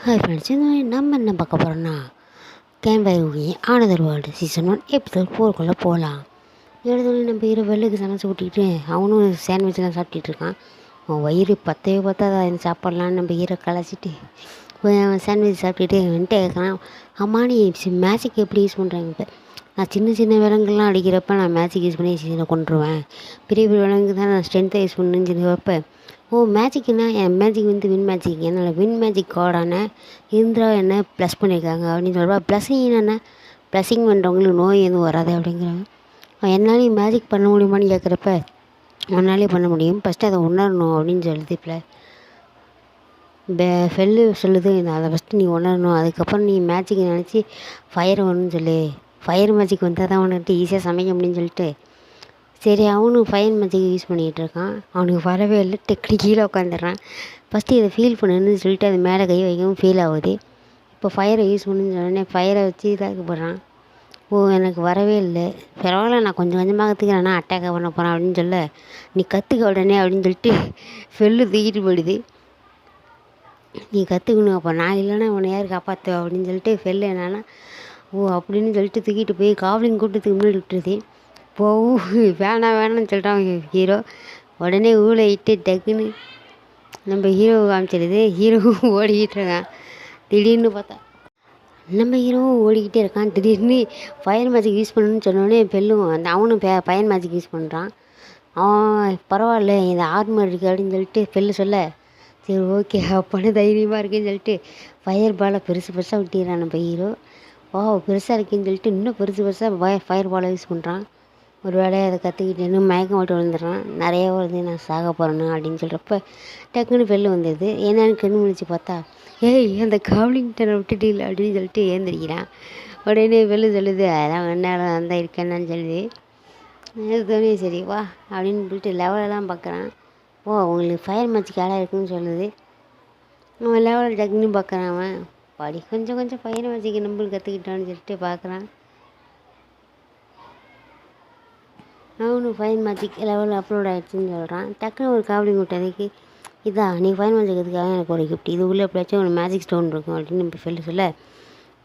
Hi friends, இந்த மாதிரி நம்ம என்ன பார்க்க போகிறோன்னா கேம்பை ஆனதர் வேர்ல்டு சீசன் 1 எபிசோட் 4 போகலாம். எடுத்தோடனே நம்ம ஹீரோ வெள்ளுக்கு சமைச்சு ஊட்டிக்கிட்டு அவனும் சாண்ட்விச்லாம் சாப்பிட்டுட்டு இருக்கான். அவன் வயிறு பத்தவே பத்தாதா இந்த சாப்பாடலான்னு நம்ம ஹீரோ கலைச்சிட்டு போய் அவன் சாண்ட்விச் சாப்பிட்டுட்டு வந்துட்டு கேட்குறான், அம்மா நீ மேஜிக் எப்படி யூஸ் பண்ணுறாங்க? இப்போ நான் சின்ன சின்ன விலங்குலாம் அடிக்கிறப்ப நான் மேஜிக் யூஸ் பண்ணி கொண்டுருவேன், பெரிய பெரிய விலங்கு தான் நான் ஸ்ட்ரென்த்தை யூஸ் பண்ணுன்னு சொல்லுவப்ப, ஓ மேஜிக்னா என் மேஜிக் வந்து வின் மேஜிக், என்னோடய வின் மேஜிக் கார்டான இந்திரா என்ன ப்ளஸ் பண்ணியிருக்காங்க அப்படின்னு சொல்கிறப்ப, ப்ளஸ்ஸிங் என்ன ப்ளஸ்ஸிங் பண்ணுறவங்களுக்கு நோய் எதுவும் வராது அப்படிங்கிறாங்க. என்னாலையும் மேஜிக் பண்ண முடியுமான்னு கேட்குறப்ப, உன்னாலே பண்ண முடியும், ஃபஸ்ட்டு அதை உணரணும் அப்படின்னு சொல்லுது. இப்போ ஃபெல்லு சொல்லுது, அதை ஃபஸ்ட்டு நீ உணரணும், அதுக்கப்புறம் நீ மேஜிக் நினச்சி ஃபயர் வரணும்னு சொல்லு, ஃபயர் மேஜிக் வந்தால் தான் உனக்கு ஈஸியாக சமைக்க முடியும்னு சொல்லிட்டு சரி அவனும் ஃபயர் மேஜிக் யூஸ் பண்ணிகிட்டு இருக்கான். அவனுக்கு வரவே இல்லை, டெக்னி கீழே உட்காந்துடுறான். ஃபஸ்ட்டு இதை ஃபீல் பண்ணுன்னு சொல்லிட்டு அது மேலே கை வைக்கவும் ஃபீல் ஆகுது. இப்போ ஃபயரை யூஸ் பண்ணுன்னு சொன்னோடனே ஃபயரை வச்சு இதாக்க போடுறான். ஓ எனக்கு வரவே இல்லை, பரவாயில்ல நான் கொஞ்சம் கொஞ்சமாக கற்றுக்கிறேன், நான் அட்டாக் பண்ண போகிறேன் அப்படின்னு சொல்ல, நீ கற்றுக்க உடனே அப்படின்னு சொல்லிட்டு ஃபெல்லு தூக்கிட்டு போயிடுது. நீ கற்றுக்கணும், அப்போ நான் இல்லைன்னா உன்னை யார் காப்பாற்றுவா அப்படின்னு சொல்லிட்டு ஃபெல்லு என்னன்னா ஓ அப்படின்னு சொல்லிட்டு தூக்கிட்டு போய் காவலிங் கூட்டத்துக்கு முன்னாடி விட்டுருது. போவும் வேணாம்னு சொல்கிறான் ஹீரோ. உடனே ஊழ இட்டு டக்குன்னு நம்ம ஹீரோவை காமிச்சிடுது. ஹீரோவும் ஓடிக்கிட்டு இருக்கான். திடீர்னு பார்த்தா நம்ம ஹீரோவும் ஓடிக்கிட்டே இருக்கான். திடீர்னு ஃபயர் மேஜிக் யூஸ் பண்ணணும்னு சொன்னோடனே பெல்லும் அவனும் ஃபயர் மேஜிக் யூஸ் பண்ணுறான். அவன் பரவாயில்ல இந்த ஆர்மர் இருக்குது அப்படின்னு சொல்லிட்டு பெல்லு சொல்ல, சரி ஓகே அப்போனே தைரியமாக இருக்குன்னு சொல்லிட்டு ஃபயர் பாலை பெருசாக விட்டிடுறான் நம்ம ஹீரோ. பெருசாக இருக்குன்னு சொல்லிட்டு இன்னும் பெருசாக ஃபயர் பாலை யூஸ் பண்ணுறான். ஒரு வேலையை அதை கற்றுக்கிட்டேன்னு மயக்கம் மட்டும் விழுந்துடுறான். நிறைய வருது, நான் சாக போகிறேன்னு அப்படின்னு சொல்கிறப்ப டக்குன்னு வெளில வந்துடுது. என்னன்னு கண்ணு முடிச்சு பார்த்தா, ஏய் அந்த காவலிங்டனை விட்டுட்டு இல்லை அப்படின்னு சொல்லிட்டு ஏந்திரிக்கிறான். உடனே வெளில சொல்லுது, அதான் என்னால் அந்த இருக்கேன்னு சொல்லுது. எடுத்தோடனே சரி வா அப்படின்னு சொல்லிட்டு லெவலெல்லாம் பார்க்குறான். உங்களுக்கு ஃபயர் மேஜிக் ஆடாக இருக்குன்னு சொல்லுது. அவன் லெவலில் டக்குன்னு பார்க்குறான். அவன் பாடி கொஞ்சம் ஃபயர் மேஜிக் நம்மளுக்கு கற்றுக்கிட்டான்னு சொல்லிட்டு பார்க்குறான். அவனும் ஃபயர் மேஜிக் லெவலில் அப்லோட் ஆகிடுச்சின்னு சொல்கிறான். டக்குன்னு ஒரு காவலிங் விட்டதுக்கு, இதான் நீ ஃபயர் மேஜிக் எதுக்காக எனக்கு ஒரு கிஃப்ட், இது உள்ளே எப்படியாச்சும் ஒரு மேஜிக் ஸ்டோன் இருக்கும் அப்படின்னு நம்ம சொல்ல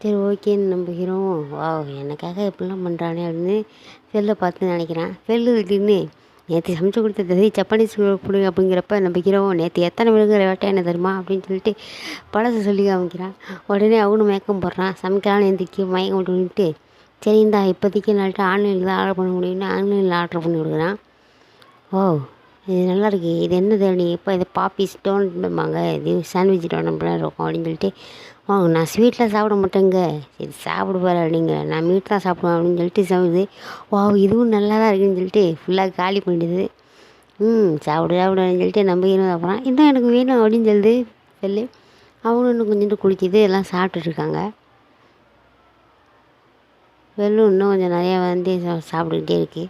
சரி ஓகேன்னு நம்ம ஹீரோவும் எனக்காக எப்படிலாம் பண்ணுறானே அப்படின்னு ஃபெல்லை பார்த்து நினைக்கிறான். ஃபெல்லு திடீர்னு நேற்று சமைச்சு கொடுத்தது ஜப்பானீஸ் கொடு அப்படிங்கிறப்ப நம்ம ஹீரோவும் நேற்று எத்தனை விழுகிற வேட்டை என்ன தருமா அப்படின்னு சொல்லிட்டு பழசை சொல்லி காமிக்கிறான். உடனே அவனும் மயக்கம் போடுறான். சமைக்கலாம் எந்திரிக்க மயக்கம் விட்டுன்ட்டு சரி இந்தா இப்போதைக்கு என்கிட்ட ஆன்லைனில் தான் ஆர்டர் பண்ண முடியும்னு ஆன்லைனில் ஆர்டர் பண்ணி கொடுக்குறான். இது நல்லாயிருக்கு, இது என்னது நீ இப்போ இது பாப்பி ஸ்டோன்பாங்க, இது சாண்ட்விச் டோனப்லாம் இருக்கும் அப்படின்னு சொல்லிட்டு நான் ஸ்வீட்டில் சாப்பிட மாட்டேங்க, சரி சாப்பிடுவார் அப்படிங்க, நான் மீட் தான் சாப்பிடுவேன் அப்படின்னு சொல்லிட்டு சாப்பிடுது. இதுவும் நல்லா தான் இருக்குதுன்னு சொல்லிட்டு ஃபுல்லாக காலி பண்ணிடுது. சாப்பிடுன்னு சொல்லிட்டு நம்ம இன்னும் சாப்பிட்றான். இன்னும் எனக்கு வேணும் அப்படின்னு சொல்லுது சொல்லி அவனும் இன்னும் கொஞ்சோண்டு குளிக்குது. எல்லாம் சாப்பிட்டுட்ருக்காங்க. வெள்ளும் இன்னும் கொஞ்சம் நிறையா வந்து சாப்பிட்டுக்கிட்டே இருக்குது.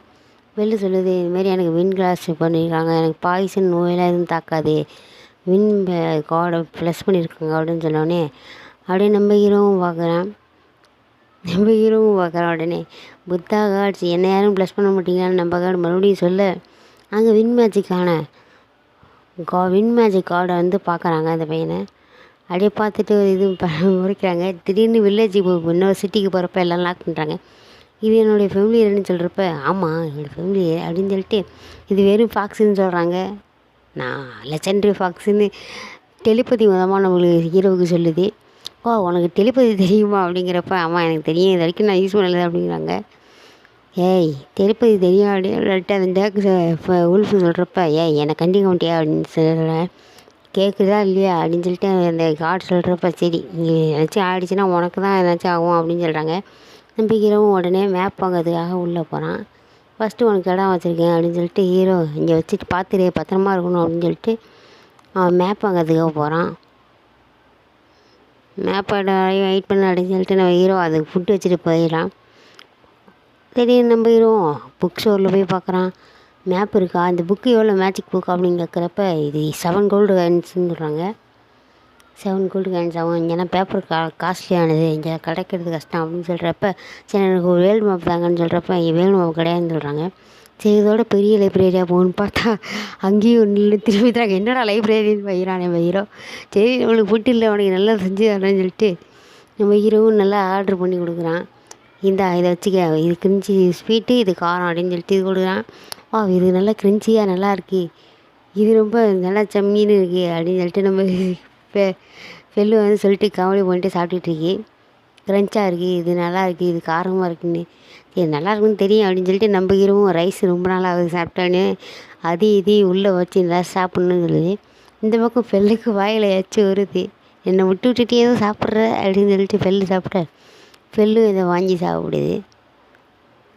வெள்ளு சொல்லுது, இதுமாரி எனக்கு வின் கிளாஸ் பண்ணியிருக்காங்க, எனக்கு பாய்சன் நோயெல்லாம் எதுவும் தாக்காது, வின் கார்டை ப்ளஸ் பண்ணியிருக்காங்க அப்படின்னு சொன்னோடனே அப்படியே நம்ம ஹீரோவும் பார்க்குறான். உடனே புத்தா கார்ட்ஸ் என்ன யாரும் ப்ளஸ் பண்ண மாட்டீங்களான்னு நம்ம கார்டு மறுபடியும் சொல்ல, அங்கே வின் மேஜிக் கார்டை வந்து பார்க்குறாங்க அந்த பையனை. அப்படியே பார்த்துட்டு இது முறைக்கிறாங்க. திடீர்னு வில்லேஜுக்கு இன்னொரு சிட்டிக்கு போகிறப்ப எல்லாம் லாக் பண்ணுறாங்க. இது என்னுடைய ஃபேமிலியர்னு சொல்கிறப்ப, ஆமாம் என்னோடய ஃபேமிலியர் அப்படின்னு சொல்லிட்டு இது வெறும் ஃபாக்ஸுன்னு சொல்கிறாங்க. நான் லெஜெண்டரி ஃபாக்ஸுன்னு டெலிபதி மூலமாக நம்மளுக்கு ஹீரோவுக்கு சொல்லுது. உனக்கு டெலிபதி தெரியுமா அப்படிங்கிறப்ப, ஆமாம் எனக்கு தெரியும், இது வரைக்கும் நான் யூஸ் பண்ணலை அப்படிங்கிறாங்க. டெலிபதி தெரியும் அப்படின்னு அந்த டேக்கு உல்ஃபு சொல்கிறப்ப, என்னை கண்டிக்க மாட்டியா அப்படின்னு சொல்கிறேன். கேட்குதா இல்லையா அப்படின்னு சொல்லிட்டு அந்த கார்டு சொல்கிறப்ப, சரி நீ ஏதாச்சும் ஆகிடுச்சின்னா உனக்கு தான் ஏதாச்சும் ஆகும் அப்படின்னு சொல்கிறாங்க. நம்ம ஹீரோவும் உடனே மேப் வாங்கிறதுக்காக உள்ளே போகிறான். ஃபஸ்ட்டு உனக்கு இடம் வச்சுருக்கேன் அப்படின்னு சொல்லிட்டு ஹீரோ இங்கே வச்சுட்டு பார்த்துரு பத்திரமா இருக்கணும் அப்படின்னு சொல்லிட்டு அவன் மேப் வாங்கிறதுக்காக போகிறான். மேப் வெயிட் பண்ண அப்படின்னு சொல்லிட்டு நம்ம ஹீரோ அதுக்கு ஃபுட்டு வச்சுட்டு போயிடறான். திடீர்னு நம்ம ஹீரோ புக் ஸ்டோரில் போய் பார்க்குறான். மேப் இருக்கா, இந்த புக்கு எவ்வளோ மேஜிக் புக் அப்படின்னு கேட்குறப்ப, இது 7 கோல்டு காயின்ஸ்ன்னு சொல்கிறாங்க. 7 கோல்டு காயின்ஸ் ஆகும், இங்கேனா பேப்பர் காஸ்ட்லியானது, இங்கே கிடைக்கிறது கஷ்டம் அப்படின்னு சொல்கிறப்ப, சரி எனக்கு ஒரு வேல்டு மேப் தாங்கன்னு சொல்கிறப்ப, வேல்டு மேப் கிடையாதுன்னு சொல்கிறாங்க. சரி இதோட பெரிய லைப்ரரியாக போகணுன்னு பார்த்தா அங்கேயும் ஒன்றும் இல்லை. திரும்பி தராங்க. என்னடா லைப்ரரின்னு வைகிறானே ஹீரோ. சரி நம்மளுக்கு ஃபுட்டு இல்லை உனக்கு நல்லா செஞ்சு தரேன்னு சொல்லிட்டு நம்ம ஹீரோவும் நல்லா ஆர்ட்ரு பண்ணி கொடுக்குறான். இந்தா இதை வச்சுக்க, இது கிரிஞ்சி ஸ்வீட்டு, இது காரம் அப்படின்னு சொல்லிட்டு இது கொடுக்குறான். இது நல்லா கிரிஞ்சியாக நல்லா இருக்குது, இது ரொம்ப நல்லா சம்மின்னு இருக்குது அப்படின்னு சொல்லிட்டு நம்ம ஃபெல்லு வந்து சொல்லிட்டு கவலை பண்ணிட்டு சாப்பிட்டுட்ருக்கி. க்ரன்ச்சாக இருக்குது, இது நல்லா இருக்குது, இது காரமாக இருக்குன்னு. சரி நல்லா இருக்குன்னு தெரியும் அப்படின்னு சொல்லிட்டு நம்ம ஹீரோவும் ரைஸ் ரொம்ப நாள் ஆகுது சாப்பிட்டான்னு அது இது உள்ளே வச்சு நல்லா சாப்பிட்ணுன்னு சொல்லுது. இந்த பக்கம் ஃபெல்லுக்கு வாயில் எச்சு வருது. என்னை விட்டுட்டே ஏதோ சாப்பிட்ற அப்படின்னு சொல்லிட்டு ஃபெல்லு சாப்பிட ஃபெல்லும் இதை வாங்கி சாப்பிடுது.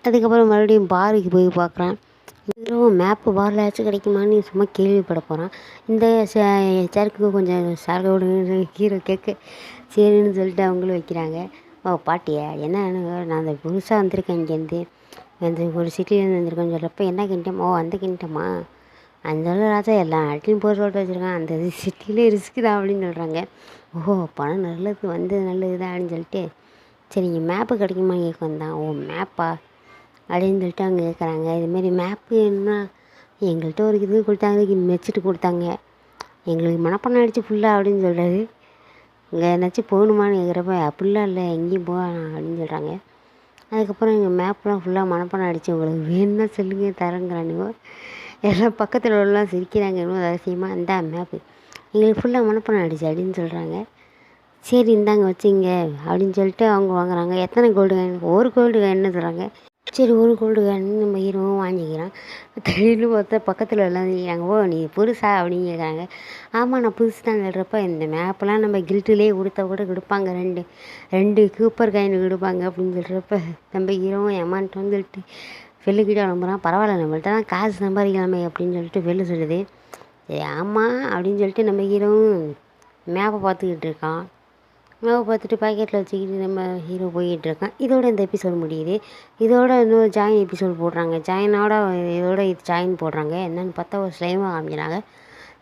அதுக்கப்புறம் மறுபடியும் பாருக்கு போய் பார்க்குறான். ஹீரோவும் மேப்பு பாரில் ஏதாச்சும் கிடைக்குமான்னு சும்மா கேள்விப்பட போகிறான். இந்த சரக்கு கொஞ்சம் சாக விடுங்க ஹீரோ கேட்க சரின்னு சொல்லிட்டு அவங்களும் வைக்கிறாங்க. பாட்டியா என்னன்னு, நான் அந்த புதுசாக வந்திருக்கேன் இங்கேருந்து, அந்த ஒரு சிட்டிலேருந்து வந்திருக்கேன்னு சொல்கிறப்ப என்ன கிண்டம், அந்த கிண்டமா அந்த ராஜா எல்லாம் இடத்துலையும் போர் ரோட்டு வச்சுருக்கான், அந்த சிட்டிலே ரிஸ்க்கு தான் அப்படின்னு சொல்கிறாங்க. பணம் நல்லது வந்தது நல்லது தான் அப்படின்னு சொல்லிட்டு சரி இங்கே மேப்பு கிடைக்குமா கேட்க வந்தான். மேப்பா அப்படின்னு சொல்லிட்டு அவங்க கேட்குறாங்க. இதுமாரி மேப்பு என்ன எங்கள்கிட்ட ஒரு இது கொடுத்தாங்க, மெச்சிட்டு கொடுத்தாங்க, எங்களுக்கு மனப்பணம் அடிச்சு ஃபுல்லாக அப்படின்னு சொல்கிறாரு. இங்கே என்னாச்சும் போகணுமான்னு கேட்குறப்ப அப்படிலாம் இல்லை எங்கேயும் போகலாம் அப்படின்னு சொல்கிறாங்க. அதுக்கப்புறம் எங்கள் மேப்லாம் ஃபுல்லாக மனப்பணம் அடித்து உங்களுக்கு வேணும்னா சொல்லுங்க தரேங்கிறானுங்க. எல்லாம் பக்கத்தில் உள்ளலாம் சிரிக்கிறாங்க இன்னும் ரகசியமாக. இந்த மேப்பு எங்களுக்கு ஃபுல்லாக மனப்பணம் அடிச்சு அப்படின்னு சொல்கிறாங்க. சரி இந்தாங்க வச்சுங்க அப்படின்னு சொல்லிட்டு அவங்க வாங்குறாங்க. எத்தனை கோல்டு காயின், ஒரு கோல்டு காயின்னு சொல்கிறாங்க. சரி ஒரு கோல்டு காயின் நம்ம ஹீரோவும் வாங்கிக்கிறான். திடீர்னு பார்த்தா பக்கத்தில் எல்லாம் சொல்லிக்கிறாங்க, நீ புதுசா அப்படின்னு கேட்குறாங்க. ஆமாம் நான் புதுசு தான் சொல்கிறப்ப இந்த மேப்பெல்லாம் நம்ம கில்ட்டுலேயே கொடுத்தா கூட கொடுப்பாங்க, ரெண்டு கூப்பர் காயின் கொடுப்பாங்க அப்படின்னு சொல்கிறப்ப நம்ம ஹீரோவும் ஏமான்ட்டோன்னு சொல்லிட்டு வெள்ளுக்கிட்ட கிளம்புறான். பரவாயில்ல நம்மள்ட்ட தான் காசு சம்பாதிக்கலாமே அப்படின்னு சொல்லிட்டு வெள்ளு சொல்லுது. சரி ஆமாம் அப்படின்னு சொல்லிட்டு நம்ம ஹீரோவும் மேப்பை பார்த்துக்கிட்டு இருக்கான். மேப்பை பார்த்துட்டு பாக்கெட்டில் வச்சுக்கிட்டு நம்ம ஹீரோ போய்கிட்டு இருக்கான். இதோட இந்த எபிசோடு முடியுது. இதோட இன்னொரு ஜாயின் எபிசோடு போடுறாங்க. இதோட இது ஜாயின் போடுறாங்க. என்னென்னு பார்த்தா ஒரு ஸ்லைமாக காமிக்கிறாங்க.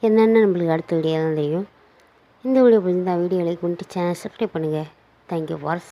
என்னென்னு நம்மளுக்கு அடுத்த வீடியோ தான் தெரியும். இந்த வீடியோ பிடிச்சிருந்தா வீடியோ லைக் பண்ணிட்டு சேனல் சப்ஸ்கிரைப் பண்ணுங்கள். Thank you for